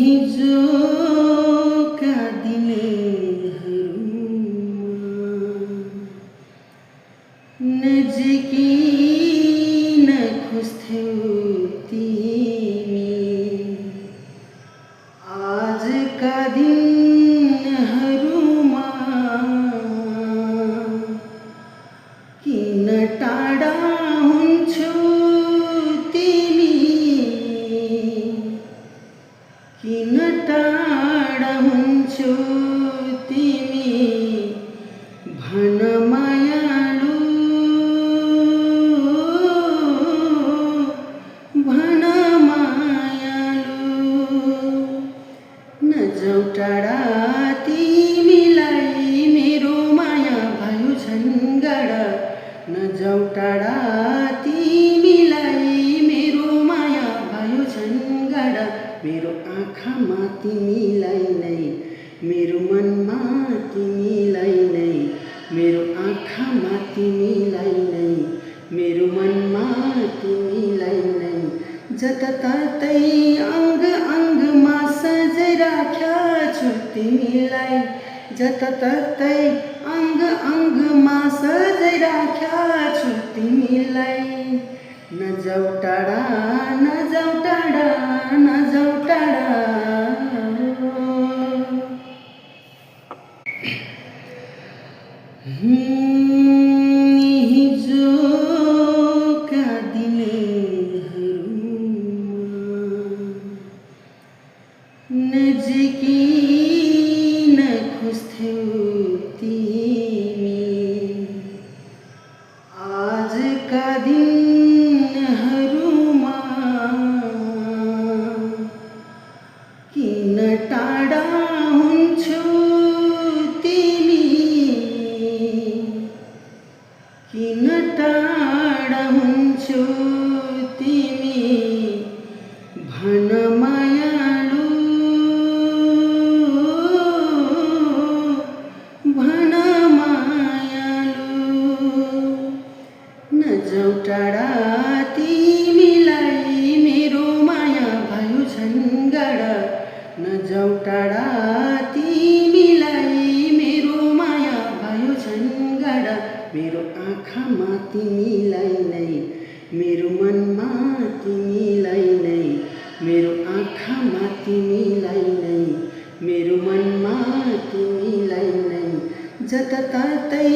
हिजोका दिनहरूमा नजिकिन खोज्थ्यौ तिमी। आजका दिनहरूमा किन टाढा हुन्छौ तिमी? किन टाढा हुन्छौ तिमी? भन मायालु, भन मायालु। नजाऊ टाढा तिमीलाई मेरो माया भयो झन् गाढा। नजाऊ टाढा तिमीलाई मेरो माया भयो झन् गाढा। मेरो आँखामा तिमीलाई नै, मेरो मनमा तिमीलाई नै। मेरो आँखामा तिमीलाई नै, मेरो मनमा तिमीलाई नै। जताततै अङ्ग अङ्गमा सजाइ राख्या छु तिमीलाई। जताततै अङ्ग अङ्गमा सजाइ राख्या छु तिमीलाई। नजाऊ टाढा, नजाऊ टाढा, नजाऊ टाढा। हिजोका दिनहरूमा नजिकिन खोज्थ्यौ तिमी। आजका दिनहरूमा किन टाढा हुन्छौ तिमी? किन टाढा हुन्छौ तिमी? भन मायालु, भन मायालु। नजाऊ टाढा तिमीलाई मेरो माया भयो झन् गाढा। नजाऊ टाढा तिमीलाई मेरो माया भयो झन् गाढा। मेरो आँखामा तिमीलाई नै, मेरो मनमा तिमीलाई नै। मेरो आँखामा तिमीलाई नै, मेरो मनमा तिमीलाई नै। जताततै